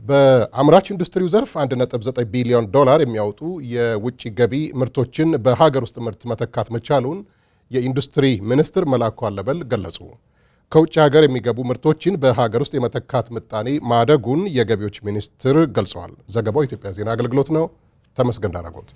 በአምራች ኢንዱስትሪው ዘርፍ 1.9 ቢሊዮን ዶላር የሚያወጡ የውጭ ገቢ ምርቶችን በሀገር ውስጥ ምርት መተካት መቻሉን የኢንዱስትሪ ሚኒስትር መላኩ አለበል ገለጹ። ከውጭ ሀገር የሚገቡ ምርቶችን በሀገር ውስጥ የመተካት ምጣኔ ማደጉን የገቢዎች ሚኒስትር ገልጸዋል። ዘገባው ኢትዮጵያ ዜና አገልግሎት ነው። ተመስገን ዳራጎት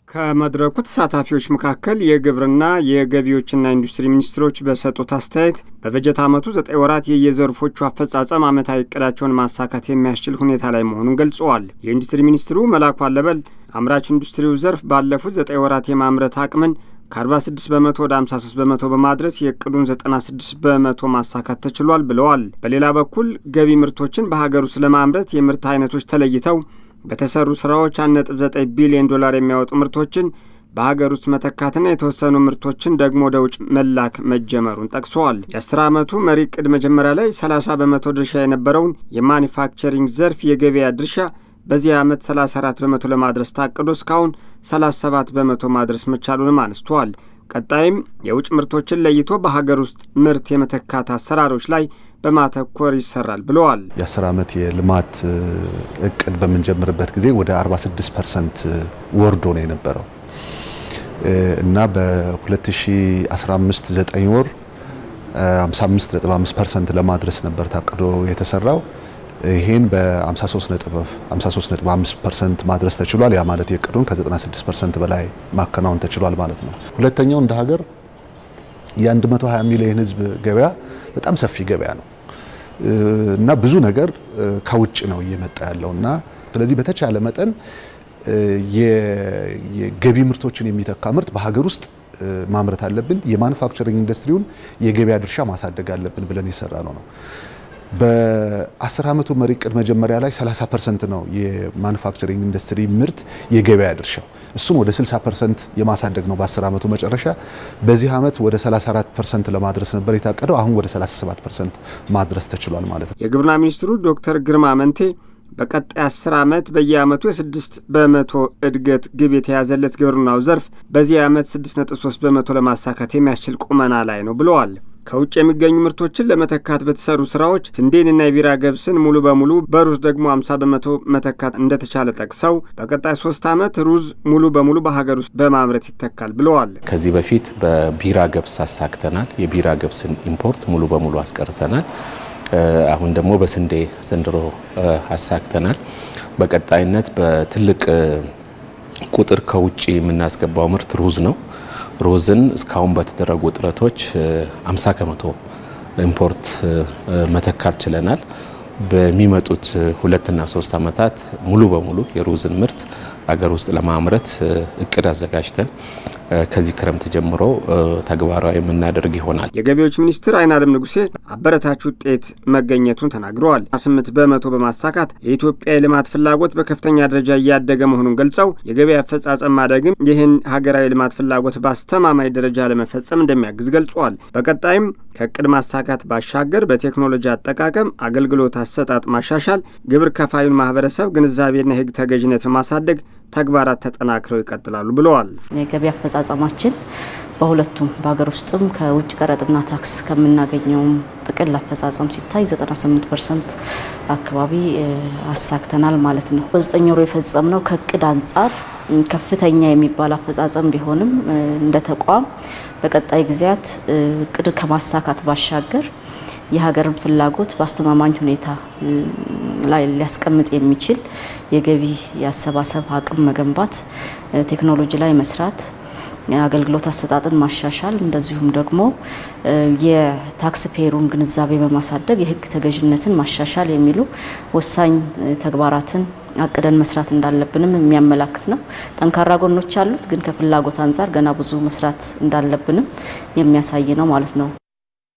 ከመድረኩ ተሳታፊዎች መካከል የግብርና የገቢዎችና ኢንዱስትሪ ሚኒስትሮች በሰጡት አስተያየት በበጀት ዓመቱ 9 ወራት የየዘርፎቹ አፈጻጸም ዓመታዊ እቅዳቸውን ማሳካት የሚያስችል ሁኔታ ላይ መሆኑን ገልጸዋል። የኢንዱስትሪ ሚኒስትሩ መላኩ አለበል አምራች ኢንዱስትሪው ዘርፍ ባለፉት 9 ወራት የማምረት አቅምን ከ46 በመቶ ወደ 53 በመቶ በማድረስ የእቅዱን 96 በመቶ ማሳካት ተችሏል ብለዋል። በሌላ በኩል ገቢ ምርቶችን በሀገር ውስጥ ለማምረት የምርት አይነቶች ተለይተው በተሰሩ ስራዎች 1.9 ቢሊዮን ዶላር የሚያወጡ ምርቶችን በሀገር ውስጥ መተካትና የተወሰኑ ምርቶችን ደግሞ ወደ ውጭ መላክ መጀመሩን ጠቅሰዋል። የ10 ዓመቱ መሪ ዕቅድ መጀመሪያ ላይ 30 በመቶ ድርሻ የነበረውን የማኒፋክቸሪንግ ዘርፍ የገበያ ድርሻ በዚህ ዓመት 34 በመቶ ለማድረስ ታቅዶ እስካሁን 37 በመቶ ማድረስ መቻሉንም አነስተዋል። ቀጣይም የውጭ ምርቶችን ለይቶ በሀገር ውስጥ ምርት የመተካት አሰራሮች ላይ በማተኮር ይሰራል ብለዋል። የ10 ዓመት የልማት እቅድ በመንጀምርበት ጊዜ ወደ 46% ወርዶ ነው የነበረው እና በ2015 9 ወር 55.5% ለማድረስ ነበር ታቅዶ የተሰራው። ይሄን በ53.5% ማድረስ ተችሏል። ያ ማለት የእቅዱን ከ96% በላይ ማከናወን ተችሏል ማለት ነው። ሁለተኛው እንደ ሀገር የ120 ሚሊዮን ህዝብ ገበያ በጣም ሰፊ ገበያ ነው እና ብዙ ነገር ከውጭ ነው እየመጣ ያለውና ስለዚህ በተቻለ መጠን የገቢ ምርቶችን የሚተካ ምርት በሀገር ውስጥ ማምረት አለብን። የማኑፋክቸሪንግ ኢንዱስትሪውን የገበያ ድርሻ ማሳደግ አለብን ብለን የሰራነው ነው። በ10 ዓመቱ መሪ ዕቅድ መጀመሪያ ላይ 30% ነው የማኑፋክቸሪንግ ኢንዱስትሪ ምርት የገበያ ድርሻው። እሱን ወደ 60% የማሳደግ ነው በ10 ዓመቱ መጨረሻ። በዚህ ዓመት ወደ 34% ለማድረስ ነበር የታቀደው። አሁን ወደ 37% ማድረስ ተችሏል ማለት ነው። የግብርና ሚኒስትሩ ዶክተር ግርማ መንቴ በቀጣይ 10 ዓመት በየዓመቱ የ6 በመቶ እድገት ግብ የተያዘለት ግብርናው ዘርፍ በዚህ ዓመት 6.3 በመቶ ለማሳካት የሚያስችል ቁመና ላይ ነው ብለዋል። ከውጭ የሚገኙ ምርቶችን ለመተካት በተሰሩ ስራዎች ስንዴንና የቢራ ገብስን ሙሉ በሙሉ በሩዝ ደግሞ 50 በመቶ መተካት እንደተቻለ ጠቅሰው በቀጣይ 3 ዓመት ሩዝ ሙሉ በሙሉ በሀገር ውስጥ በማምረት ይተካል ብለዋል። ከዚህ በፊት በቢራ ገብስ አሳክተናል። የቢራ ገብስን ኢምፖርት ሙሉ በሙሉ አስቀርተናል። አሁን ደግሞ በስንዴ ዘንድሮ አሳክተናል። በቀጣይነት በትልቅ ቁጥር ከውጭ የምናስገባው ምርት ሩዝ ነው። ሩዝን እስካሁን በተደረጉ ጥረቶች 50 ከመቶ ኢምፖርት መተካት ችለናል። በሚመጡት 2 እና 3 ዓመታት ሙሉ በሙሉ የሩዝን ምርት ሀገር ውስጥ ለማምረት እቅድ አዘጋጅተን ከዚህ ክረምት ጀምሮ ተግባራዊ የምናደርግ ይሆናል። የገቢዎች ሚኒስትር አይናለም ንጉሴ አበረታች ውጤት መገኘቱን ተናግረዋል። 8 በመቶ በማሳካት የኢትዮጵያ የልማት ፍላጎት በከፍተኛ ደረጃ እያደገ መሆኑን ገልጸው የገበያ አፈጻጸም ማደግም ይህን ሀገራዊ ልማት ፍላጎት በአስተማማኝ ደረጃ ለመፈጸም እንደሚያግዝ ገልጸዋል። በቀጣይም ከእቅድ ማሳካት ባሻገር በቴክኖሎጂ አጠቃቀም አገልግሎት አሰጣጥ ማሻሻል፣ ግብር ከፋዩን ማህበረሰብ ግንዛቤና የህግ ተገዥነት ማሳደግ ተግባራት ተጠናክረው ይቀጥላሉ ብለዋል። የገበያ አፈጻጸማችን በሁለቱም በሀገር ውስጥም ከውጭ ቀረጥና ታክስ ከምናገኘው ጥቅል አፈጻጸም ሲታይ 98% አካባቢ አሳክተናል ማለት ነው። በ9 ወር የፈጸምነው ከእቅድ አንጻር ከፍተኛ የሚባል አፈጻጸም ቢሆንም እንደ ተቋም በቀጣይ ጊዜያት እቅድ ከማሳካት ባሻገር የሀገርን ፍላጎት በአስተማማኝ ሁኔታ ላይ ሊያስቀምጥ የሚችል የገቢ ያሰባሰብ አቅም መገንባት፣ ቴክኖሎጂ ላይ መስራት፣ አገልግሎት አሰጣጥን ማሻሻል እንደዚሁም ደግሞ የታክስ ፔሩን ግንዛቤ በማሳደግ የህግ ተገዥነትን ማሻሻል የሚሉ ወሳኝ ተግባራትን አቅደን መስራት እንዳለብንም የሚያመላክት ነው። ጠንካራ ጎኖች አሉት፣ ግን ከፍላጎት አንፃር ገና ብዙ መስራት እንዳለብንም የሚያሳይ ነው ማለት ነው።